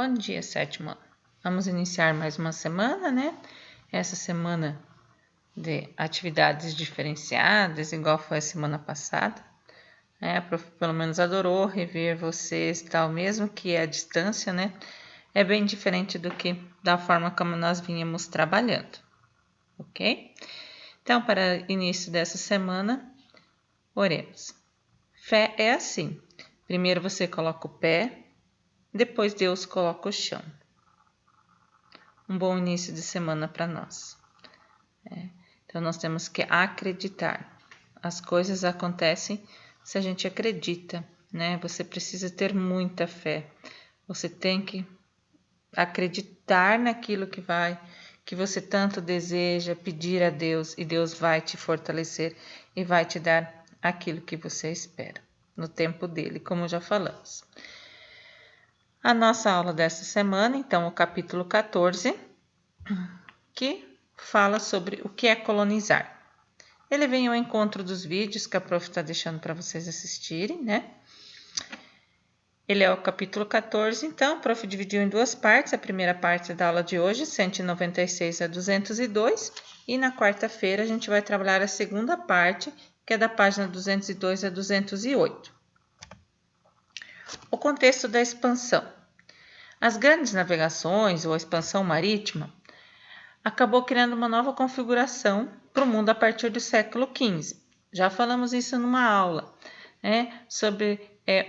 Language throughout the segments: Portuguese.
Bom dia, sétimo ano. Vamos iniciar mais uma semana, né? Essa semana de atividades diferenciadas, igual foi a semana passada. A prof pelo menos adorou rever vocês e tal, mesmo que à distância, né? É bem diferente do que da forma como nós vínhamos trabalhando, ok? Então, para início dessa semana, oremos. Fé é assim: primeiro você coloca o pé, depois Deus coloca o chão. Um bom início de semana para nós. Então, nós temos que acreditar. As coisas acontecem se a gente acredita, né? Você precisa ter muita fé. Você tem que acreditar naquilo que você tanto deseja, pedir a Deus, e Deus vai te fortalecer e vai te dar aquilo que você espera, no tempo dele, como já falamos. A nossa aula dessa semana, então, o capítulo 14, que fala sobre o que é colonizar. Ele vem ao encontro dos vídeos que a prof está deixando para vocês assistirem, né? Ele é o capítulo 14, então, a prof dividiu em duas partes. A primeira parte da aula de hoje, 196 a 202, e na quarta-feira a gente vai trabalhar a segunda parte, que é da página 202 a 208. O contexto da expansão. As grandes navegações ou a expansão marítima acabou criando uma nova configuração para o mundo a partir do século XV. Já falamos isso numa aula, né, sobre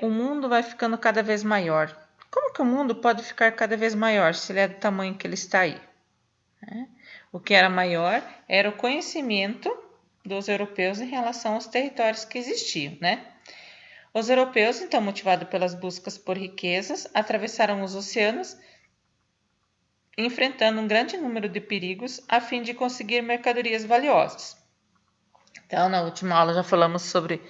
o mundo vai ficando cada vez maior. Como que o mundo pode ficar cada vez maior se ele é do tamanho que ele está aí? O que era maior era o conhecimento dos europeus em relação aos territórios que existiam, né? Os europeus, então, motivados pelas buscas por riquezas, atravessaram os oceanos, enfrentando um grande número de perigos a fim de conseguir mercadorias valiosas. Então, na última aula já falamos sobre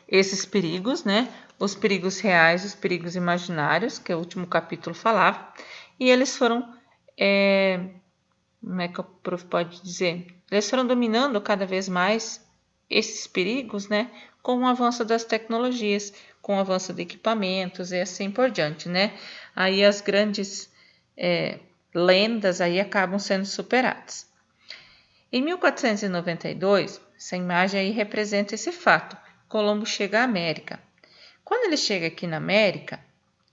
esses perigos, né? Os perigos reais, os perigos imaginários, que o último capítulo falava, e eles foram, como é que o prof pode dizer? Eles foram dominando cada vez mais esses perigos, né? Com o avanço das tecnologias, com o avanço de equipamentos e assim por diante, né? Aí as grandes lendas aí acabam sendo superadas. Em 1492, essa imagem aí representa esse fato. Colombo chega à América. Quando ele chega aqui na América,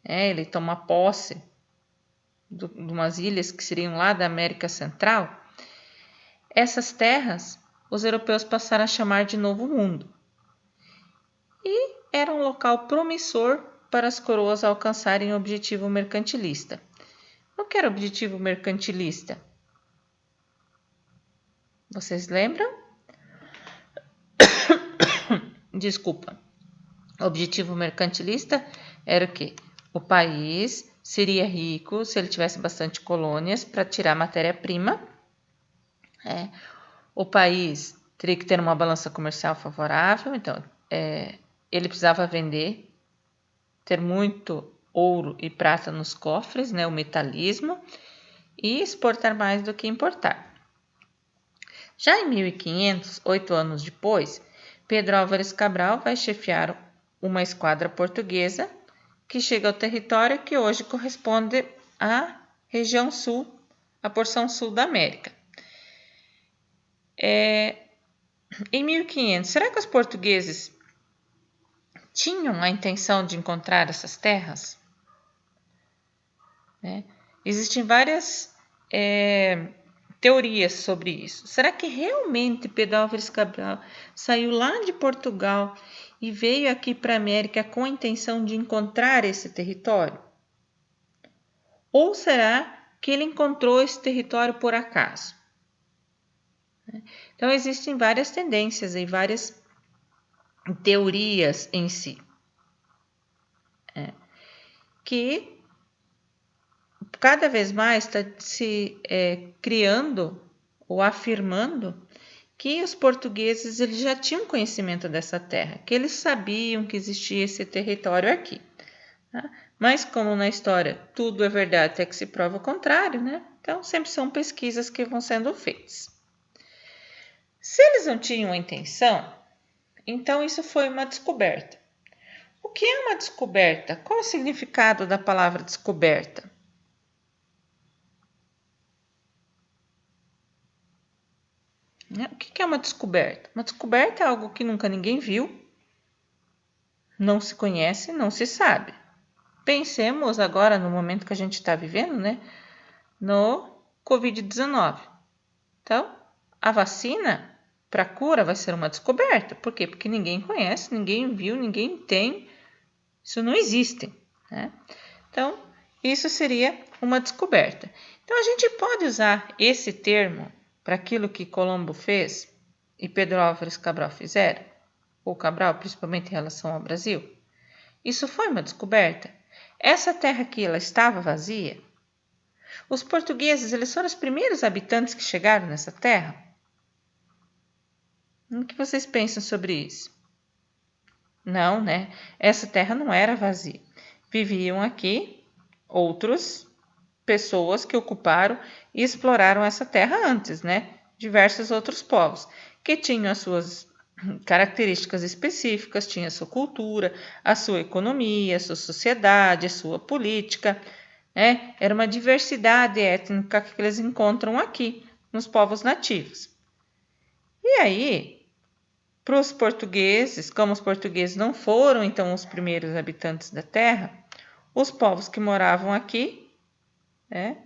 ele toma posse de umas ilhas que seriam lá da América Central. Essas terras, os europeus passaram a chamar de Novo Mundo. E era um local promissor para as coroas alcançarem o objetivo mercantilista. O que era o objetivo mercantilista? Vocês lembram? Desculpa. O objetivo mercantilista era o quê? O país seria rico se ele tivesse bastante colônias para tirar matéria-prima. O país teria que ter uma balança comercial favorável, então ele precisava vender, ter muito ouro e prata nos cofres, né, o metalismo, e exportar mais do que importar. Já em 1500, 8 anos depois, Pedro Álvares Cabral vai chefiar uma esquadra portuguesa que chega ao território que hoje corresponde à região sul, à porção sul da América. Em 1500, será que os portugueses tinham a intenção de encontrar essas terras? Existem várias teorias sobre isso. Será que realmente Pedro Álvares Cabral saiu lá de Portugal e veio aqui para a América com a intenção de encontrar esse território? Ou será que ele encontrou esse território por acaso? Então, existem várias tendências e várias teorias em si, que cada vez mais está se criando ou afirmando que os portugueses eles já tinham conhecimento dessa terra, que eles sabiam que existia esse território aqui. Tá? Mas como na história tudo é verdade até que se prova o contrário, né? Então sempre são pesquisas que vão sendo feitas. Se eles não tinham a intenção, então isso foi uma descoberta. O que é uma descoberta? Qual é o significado da palavra descoberta? Né? O que é uma descoberta? Uma descoberta é algo que nunca ninguém viu, não se conhece, não se sabe. Pensemos agora no momento que a gente está vivendo, né? No Covid-19. Então, a vacina para cura vai ser uma descoberta. Por quê? Porque ninguém conhece, ninguém viu, ninguém tem. Isso não existe, né? Então, isso seria uma descoberta. Então, a gente pode usar esse termo para aquilo que Colombo fez e Pedro Álvares Cabral fizeram, ou Cabral, principalmente em relação ao Brasil. Isso foi uma descoberta. Essa terra aqui, ela estava vazia. Os portugueses, eles foram os primeiros habitantes que chegaram nessa terra. O que vocês pensam sobre isso? Não, né? Essa terra não era vazia. Viviam aqui outras pessoas que ocuparam e exploraram essa terra antes, né? Diversos outros povos que tinham as suas características específicas, tinha a sua cultura, a sua economia, a sua sociedade, a sua política, né? Era uma diversidade étnica que eles encontram aqui nos povos nativos. E aí, para os portugueses, como os portugueses não foram então os primeiros habitantes da terra, os povos que moravam aqui, né,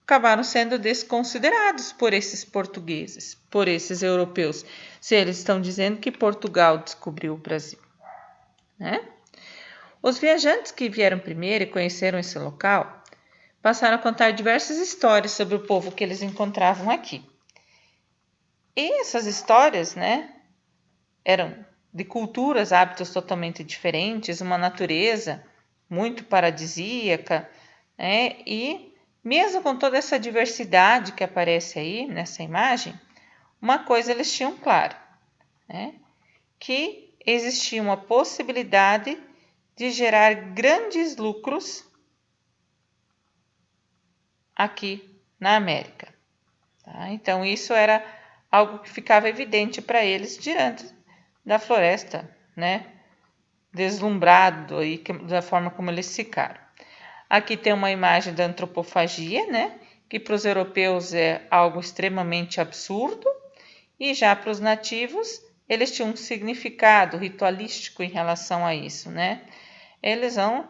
acabaram sendo desconsiderados por esses portugueses, por esses europeus, se eles estão dizendo que Portugal descobriu o Brasil, né? Os viajantes que vieram primeiro e conheceram esse local passaram a contar diversas histórias sobre o povo que eles encontravam aqui. E essas histórias, né, eram de culturas, hábitos totalmente diferentes, uma natureza muito paradisíaca, né? E mesmo com toda essa diversidade que aparece aí nessa imagem, uma coisa eles tinham claro, né? Que existia uma possibilidade de gerar grandes lucros aqui na América. Tá? Então, isso era algo que ficava evidente para eles diante da floresta, né? Deslumbrado aí da forma como eles ficaram. Aqui tem uma imagem da antropofagia, né? Que para os europeus é algo extremamente absurdo, e já para os nativos eles tinham um significado ritualístico em relação a isso, né? Eles vão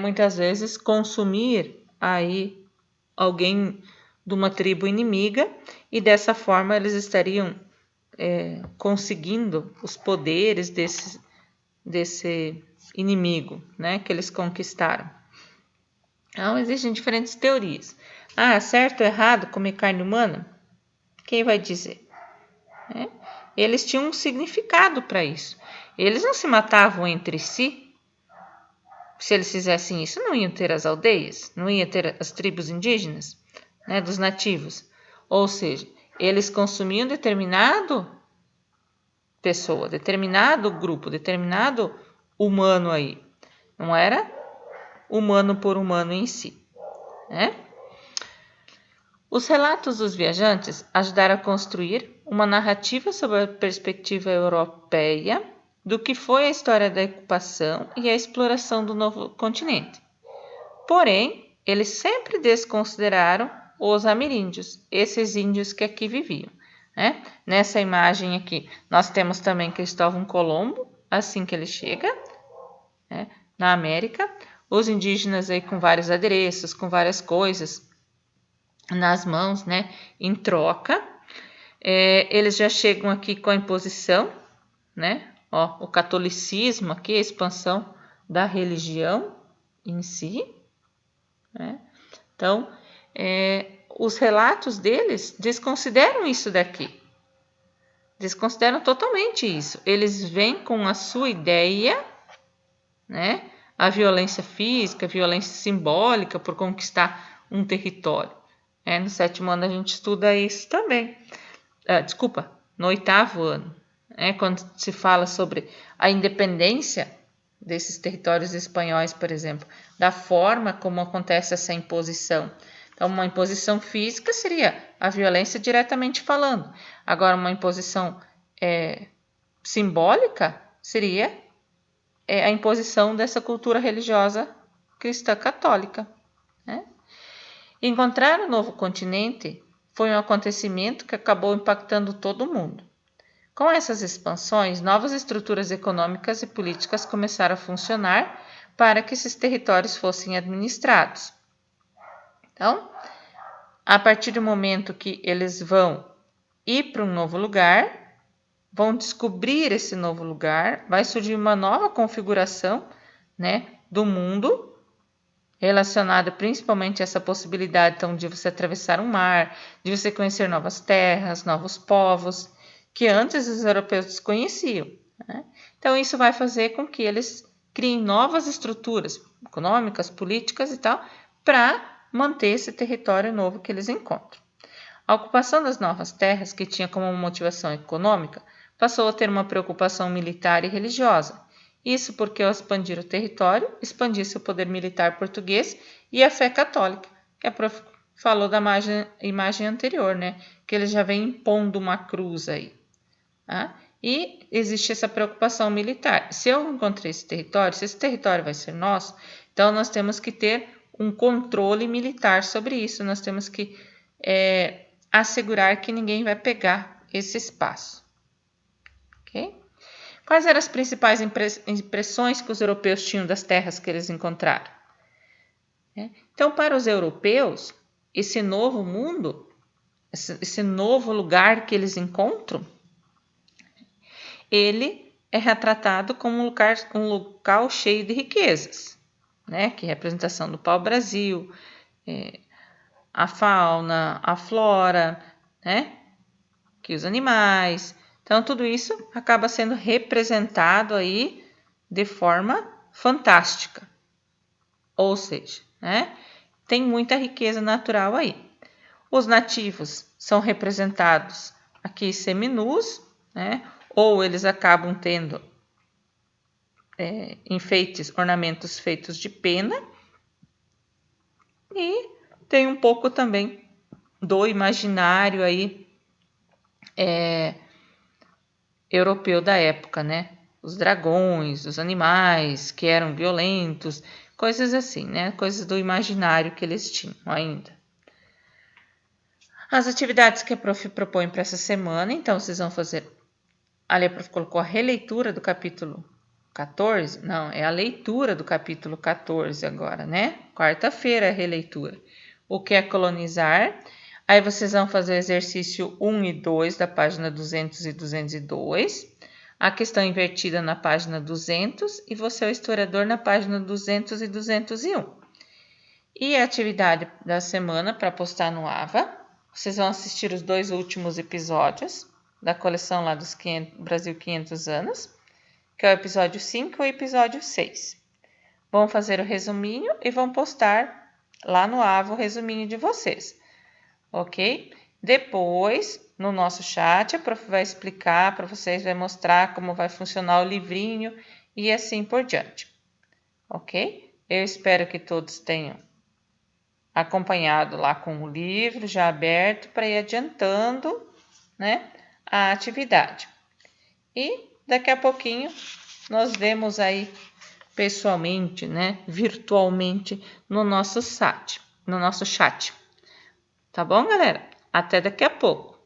muitas vezes consumir aí alguém de uma tribo inimiga e dessa forma eles estariam conseguindo os poderes desse inimigo, né, que eles conquistaram. Então, existem diferentes teorias. Certo ou errado comer carne humana? Quem vai dizer? Eles tinham um significado para isso. Eles não se matavam entre si. Se eles fizessem isso, não iam ter as aldeias, não iam ter as tribos indígenas, né, dos nativos. Ou seja, eles consumiam determinado pessoa, determinado grupo, determinado humano aí. Não era humano por humano em si, né? Os relatos dos viajantes ajudaram a construir uma narrativa sobre a perspectiva europeia do que foi a história da ocupação e a exploração do novo continente. Porém, eles sempre desconsideraram os ameríndios, esses índios que aqui viviam, né? Nessa imagem aqui, nós temos também Cristóvão Colombo, assim que ele chega, né, na América, os indígenas aí com vários adereços, com várias coisas nas mãos, né, em troca. Eles já chegam aqui com a imposição, né, o catolicismo aqui, a expansão da religião em si, né? Então, os relatos deles desconsideram isso daqui, desconsideram totalmente isso. Eles vêm com a sua ideia, né, a violência física, a violência simbólica por conquistar um território. No 7º ano a gente estuda isso também. No 8º ano, quando se fala sobre a independência desses territórios espanhóis, por exemplo, da forma como acontece essa imposição. Então, uma imposição física seria a violência diretamente falando. Agora, uma imposição simbólica seria a imposição dessa cultura religiosa cristã católica, né? Encontrar o novo continente foi um acontecimento que acabou impactando todo mundo. Com essas expansões, novas estruturas econômicas e políticas começaram a funcionar para que esses territórios fossem administrados. Então, a partir do momento que eles vão ir para um novo lugar, vão descobrir esse novo lugar, vai surgir uma nova configuração, né, do mundo, relacionada principalmente a essa possibilidade então, de você atravessar um mar, de você conhecer novas terras, novos povos, que antes os europeus desconheciam. Né? Então, isso vai fazer com que eles criem novas estruturas econômicas, políticas e tal, para manter esse território novo que eles encontram. A ocupação das novas terras, que tinha como motivação econômica, passou a ter uma preocupação militar e religiosa. Isso porque, ao expandir o território, expandia-se o poder militar português e a fé católica, que a prof falou da imagem anterior, né? Que ele já vem impondo uma cruz aí. Tá? E existe essa preocupação militar. Se eu encontrei esse território, se esse território vai ser nosso, então nós temos que ter um controle militar sobre isso. Nós temos que assegurar que ninguém vai pegar esse espaço. Ok? Quais eram as principais impressões que os europeus tinham das terras que eles encontraram? Então, para os europeus, esse novo mundo, esse novo lugar que eles encontram, ele é retratado como um local cheio de riquezas, né? Que é a representação do pau-brasil, a fauna, a flora, né? Que os animais. Então, tudo isso acaba sendo representado aí de forma fantástica. Ou seja, né? Tem muita riqueza natural aí. Os nativos são representados aqui seminus, né? Ou eles acabam tendo enfeites, ornamentos feitos de pena. E tem um pouco também do imaginário aí europeu da época, né? Os dragões, os animais que eram violentos, coisas assim, né? Coisas do imaginário que eles tinham ainda. As atividades que a prof propõe para essa semana, então vocês vão fazer. Ali a prof colocou a releitura do capítulo 14. Não, é a leitura do capítulo 14 agora, né? Quarta-feira é a releitura. O que é colonizar? Aí vocês vão fazer o exercício 1 e 2 da página 200 e 202. A questão invertida na página 200 e você é o historiador na página 200 e 201. E a atividade da semana para postar no AVA. Vocês vão assistir os 2 últimos episódios da coleção lá dos Brasil 500 anos, que é o episódio 5 e o episódio 6. Vão fazer o resuminho e vão postar lá no AVA o resuminho de vocês. Ok? Depois, no nosso chat, a prof vai explicar para vocês, vai mostrar como vai funcionar o livrinho e assim por diante. Ok? Eu espero que todos tenham acompanhado lá com o livro já aberto para ir adiantando, né, a atividade. E daqui a pouquinho nós vemos aí pessoalmente, né, virtualmente no nosso chat. Tá bom, galera? Até daqui a pouco.